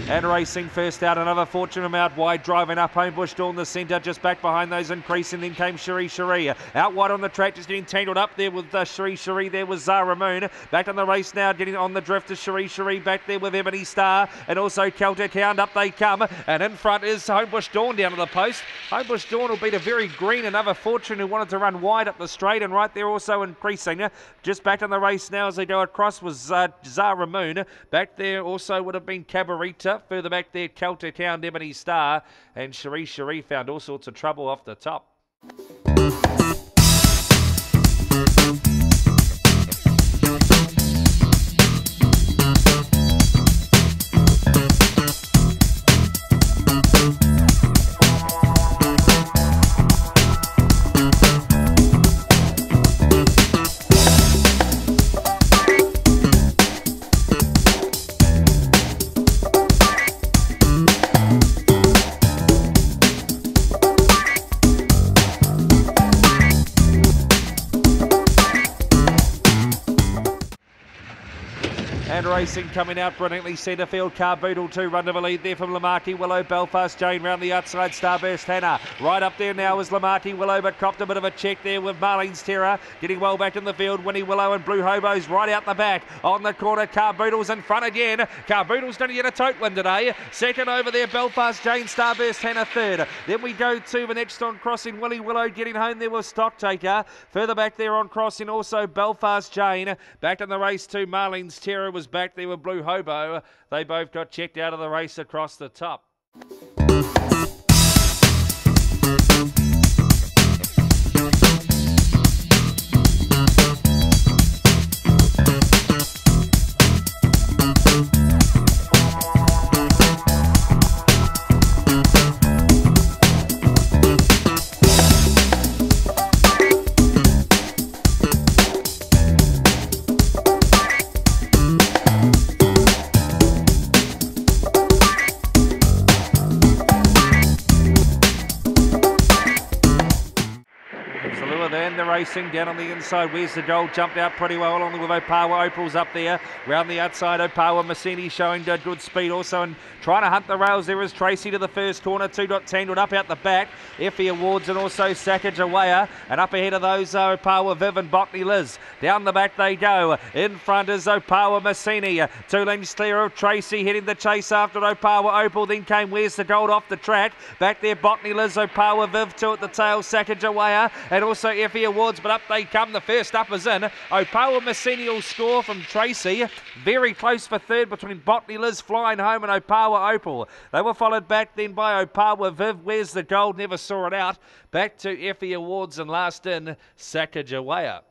And racing first out, another Fortune Amount wide, driving up Homebush Dawn the centre, just back behind those increasing. Then came Cherie. Out wide on the track, just getting tangled up there with Cherie. There was Zara Moon. Back on the race now, getting on the drift to Cherie. Back there with Ebony Star and also Celtic Hound. Up they come, and in front is Homebush Dawn down to the post. Homebush Dawn will beat a very green, another Fortune who wanted to run wide up the straight, and right there also increasing. Just back on the race now as they go across was Zara Moon. Back there also would have been Cabarita. Further back there, Celtic Hound, Ebony Star, and Cherie found all sorts of trouble off the top. And racing coming out brilliantly, centre field, Carboodle 2, run to the lead there from Lamarki Willow, Belfast Jane round the outside, Starburst Hannah. Right up there now is Lamarki Willow, but copped a bit of a check there with Marlene's Terror. Getting well back in the field, Winnie Willow and Blue Hobos right out the back. On the corner, Carboodle's in front again. Carboodle's going to get a tote win today. Second over there, Belfast Jane, Starburst Hannah third. Then we go to the next on crossing, Winnie Willow getting home there with Stocktaker. Further back there on crossing also Belfast Jane. Back in the race too, Marlene's Terror was back there with Blue Hobo. They both got checked out of the race across the top. Then the racing down on the inside. Where's the Gold? Jumped out pretty well along with Opawa. Opal's up there. Round the outside, Opawa. Massini showing good speed also and trying to hunt the rails. There is Tracy to the first corner. 2 got tangled up out the back. Effie Awards and also Sacagawea. And up ahead of those Opawa, Viv and Botany Liz. Down the back they go. In front is Opawa Massini. 2 lengths clear of Tracy heading the chase after Opawa Opal. Then came Where's the Gold off the track. Back there Botany Liz, Opawa Viv, 2 at the tail, Sacagawea and also Effie Awards, but up they come. The first up is in. Opawa Massini will score from Tracy. Very close for third between Botany Liz flying home and Opawa Opal. They were followed back then by Opawa Viv. Where's the Gold? Never saw it out. Back to Effie Awards and last in Sacagawea.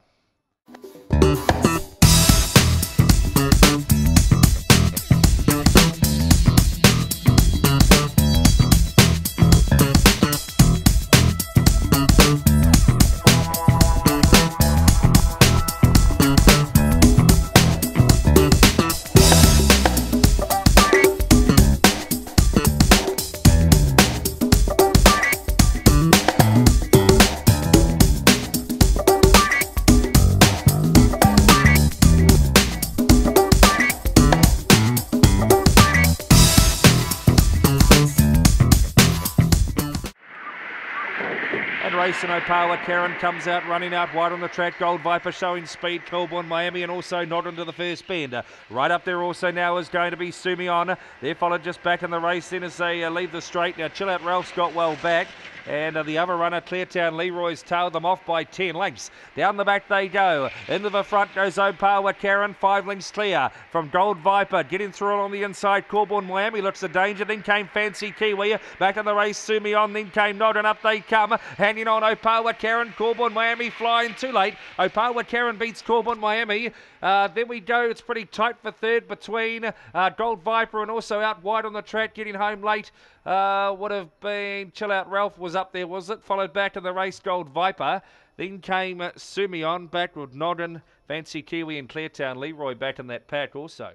Racing Opawa, Karen comes out, running out wide on the track. Gold Viper showing speed. Colborne Miami and also not into the first bend. Right up there also now is going to be Sumion. They're followed just back in the race then as they leave the straight. Now Chill Out Ralph's got well back. And the other runner, Cleartown Leroy's tailed them off by 10 lengths. Down the back they go. Into the front goes Opawa Karen, 5 lengths clear from Gold Viper. Getting through on the inside, Colborne Miami looks a danger. Then came Fancy Kiwi. Back in the race, Sumion. Then came Nod and up they come. Hanging on Opawa Karen, Colborne Miami flying too late. Opawa Karen beats Colborne Miami. Then we go, it's pretty tight for third between Gold Viper and also out wide on the track, getting home late. Would have been Chill Out Ralph was up there, was it? Followed back in the race, Gold Viper. Then came Sumion, back with Nodden, Fancy Kiwi and Cleartown Leroy back in that pack also.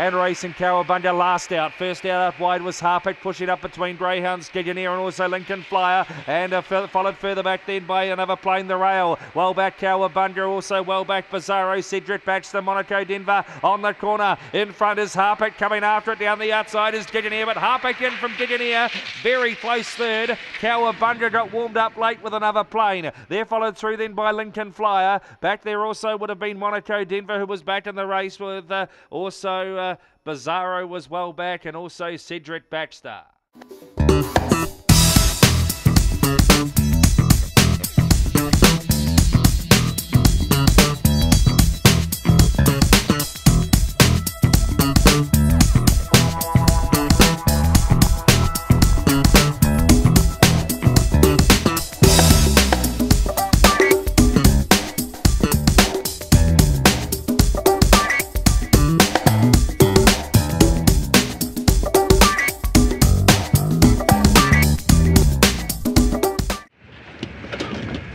and racing Cowabunga last out. First out wide was Harpic, pushing up between Greyhounds, Gillionaire and also Lincoln Flyer, and followed further back then by another Plain the Rail. Well back Cowabunga, also well back Bizarro, Cedric Baxter, Monaco Denver on the corner. In front is Harpic, coming after it. Down the outside is Gillionaire, but Harpic in from Gillionaire, very close third. Cowabunga got warmed up late with another Plain. They're followed through then by Lincoln Flyer. Back there also would have been Monaco Denver, who was back in the race with also Bizarro was well back, and also Cedric Baxter.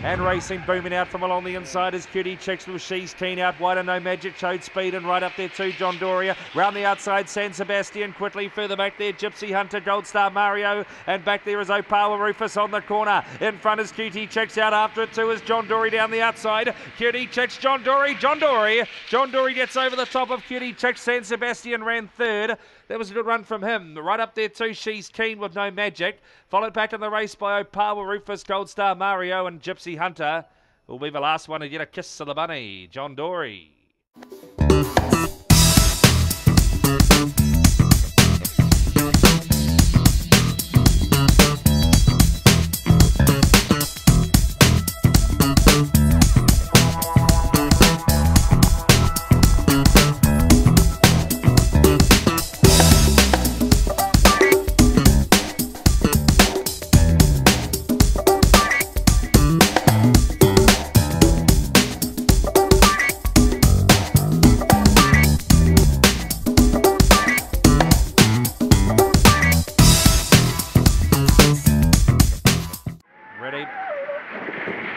And racing booming out from along the inside as Cutie checks with She's Keen out wide, and No Magic showed speed, and right up there too John Doria. Round the outside San Sebastian, quickly further back there Gypsy Hunter, Gold Star Mario, and back there is Opawa Rufus on the corner. In front is Cutie checks out, after it too is John Dory down the outside. Cutie checks John Dory gets over the top of Cutie checks. San Sebastian ran third. That was a good run from him. Right up there too, She's Keen with No Magic. Followed back in the race by Opawa Rufus, Gold Star Mario, and Gypsy Hunter will be the last one to get a kiss of the bunny, John Dory.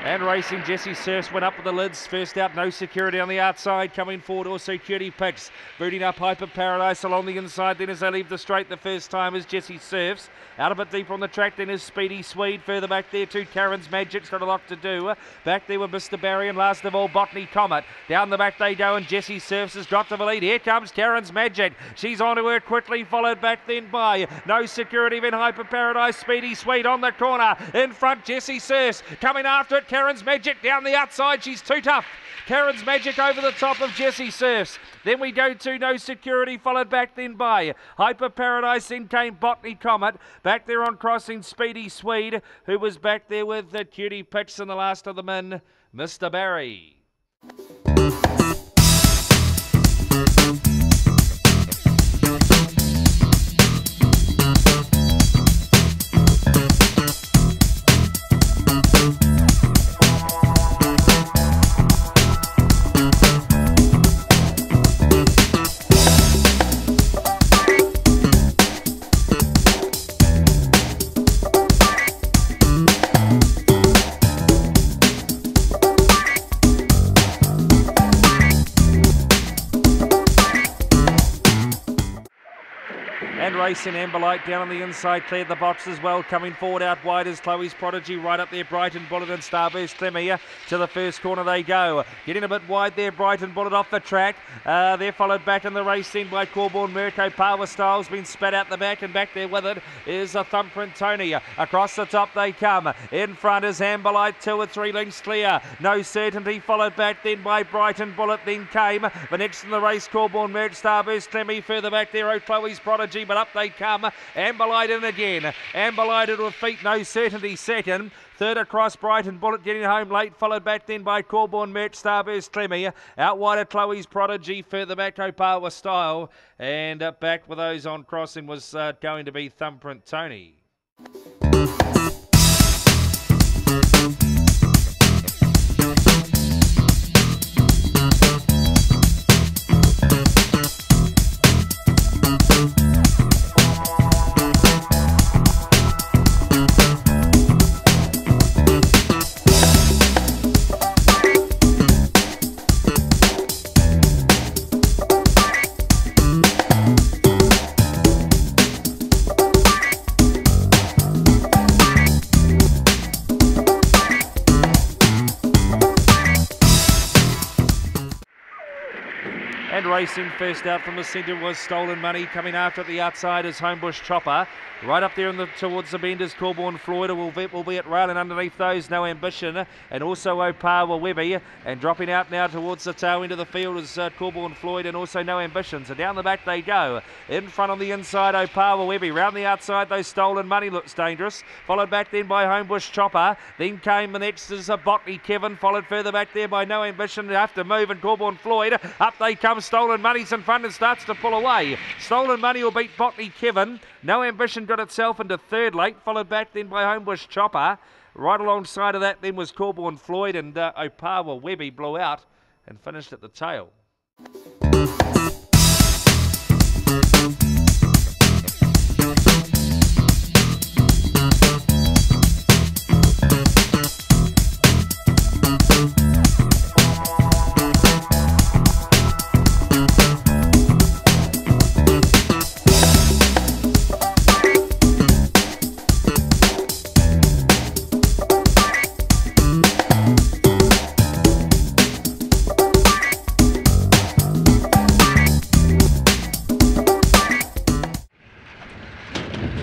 And racing, Jesse Surfs went up with the lids. First out, No Security on the outside. Coming forward, also Cutie Picks. Booting up Hyper Paradise along the inside. Then as they leave the straight, the first time is Jesse Surfs. Out a bit deeper on the track, then is Speedy Swede. Further back there too, Karen's Magic's got a lot to do. Back there with Mr. Barry, and last of all, Botany Comet. Down the back they go, and Jesse Surfs has got to the lead. Here comes Karen's Magic. She's onto her quickly, followed back then by No Security, then Hyper Paradise, Speedy Swede on the corner. In front, Jesse Surfs. Coming after it, Karen's Magic down the outside. She's too tough. Karen's Magic over the top of Jesse Surfs. Then we go to No Security, followed back then by Hyper Paradise. Then came Botany Comet. Back there on crossing, Speedy Swede, who was back there with the Cutie Picks, and the last of them in, Mr. Barry. And racing Amberlight down on the inside, cleared the box as well. Coming forward out wide is Chloe's Prodigy. Right up there, Brighton Bullet and Starburst Clemia. To the first corner they go. Getting a bit wide there, Brighton Bullet off the track. They're followed back in the race then by Corborn Mirko. Power Styles been spat out the back, and back there with it is a Thumbprint Tony. Across the top they come. In front is Amberlight, 2 or 3 lengths clear. No Certainty, followed back then by Brighton Bullet. Then came the next in the race, Corborn Mirko, Starburst Clemmy. Further back there, Chloe's Prodigy, but up they come. Amberlight in again. Amberlight at her feet, No Certainty second. Third across, Brighton Bullet getting home late, followed back then by Corborn Merch, Starburst Clemmy. Out wide of Chloe's Prodigy, further back Opawa Style. And back with those on crossing was going to be Thumbprint Tony. And racing first out from the centre was Stolen Money. Coming after at the outside is Homebush Chopper. Right up there towards the bend is Corborn Floyd. Will be at railing underneath those, No Ambition. And also Opawa Webby. And dropping out now towards the tail end of the field is Corborn Floyd and also No Ambition. So down the back they go. In front on the inside, Opawa Webby. Round the outside, though, Stolen Money looks dangerous. Followed back then by Homebush Chopper. Then came the next is Botany Kevin. Followed further back there by No Ambition. They have to move and Corborn Floyd. Up they come. Stolen Money's in front and starts to pull away. Stolen Money will beat Botany Kevin. No Ambition got itself into third late. Followed back then by Homebush Chopper. Right alongside of that then was Corborn Floyd, and Opawa Webby blew out and finished at the tail.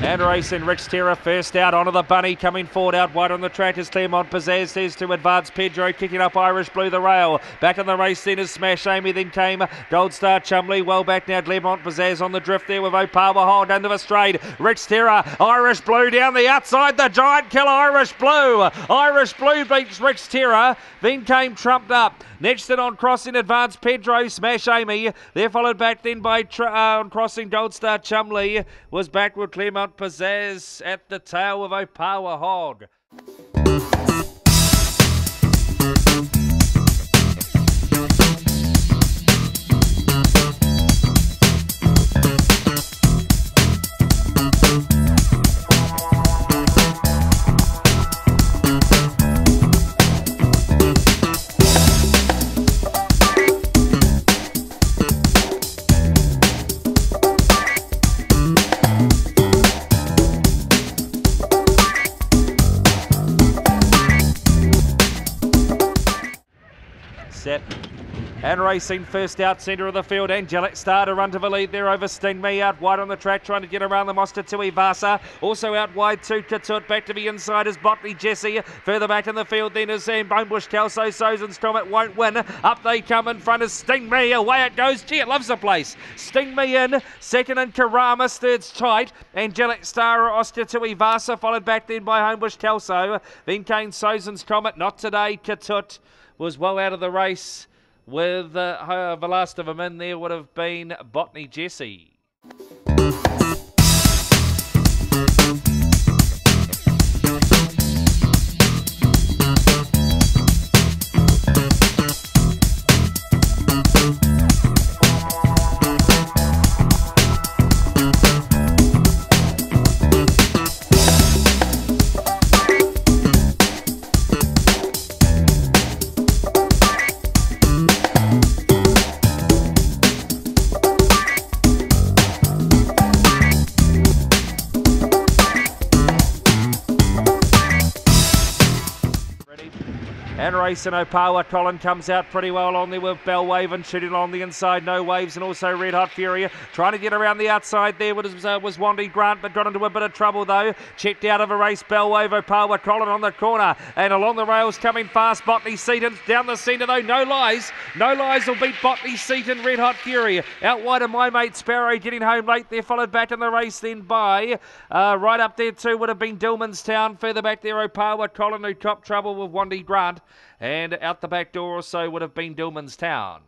And racing Rick's Terror first out onto the bunny, coming forward out wide on the track is Clermont Pizzazz. Says to advance Pedro, kicking up Irish Blue the rail. Back on the race then is Smash Amy, then came Gold Star Chumley. Well back now Clermont Pizzazz on the drift there with Opawa Hold under the straight. Rick's Terror, Irish Blue down the outside, the giant killer Irish Blue. Irish Blue beats Rick's Terror, then came Trumped Up. Next in on crossing advance Pedro, Smash Amy. They're followed back then by on crossing Gold Star Chumley. Was back with Clermont Pizzazz at the tail of Opawa Hog. Set. And racing first out centre of the field, Angelic Star to run to the lead there over Sting Me. Out wide on the track trying to get around the Mosta Tui Vasa. Also out wide to Katut, back to the inside is Botany Jesse. Further back in the field then is Bonebush Kelso. Sozen's Comet won't win. Up they come in front is Sting Me. Away it goes. Gee, it loves the place. Sting Me in. Second in Karamas. Third's tight. Angelic Star or Oscar Tui Vasa. Followed back then by Homebush Kelso. Then came Sozen's Comet. Not today. Katut was well out of the race. With the last of them in there would have been Botany Jesse. And racing Opawa, Colin comes out pretty well on there with Bell Wave and shooting along the inside, No Waves, and also Red Hot Fury. Trying to get around the outside there was Wandy Grant, but got into a bit of trouble though. Checked out of a race, Bell Wave, Opawa, Colin on the corner. And along the rails coming fast, Botany Seaton. Down the centre though, No Lies. No Lies will beat Botany Seaton, Red Hot Fury. Out wide of My Mate Sparrow, getting home late there, followed back in the race then by, right up there too would have been Dillman's Town. Further back there, Opawa, Colin who top trouble with Wandy Grant. And out the back door or so would have been Dillman's Town.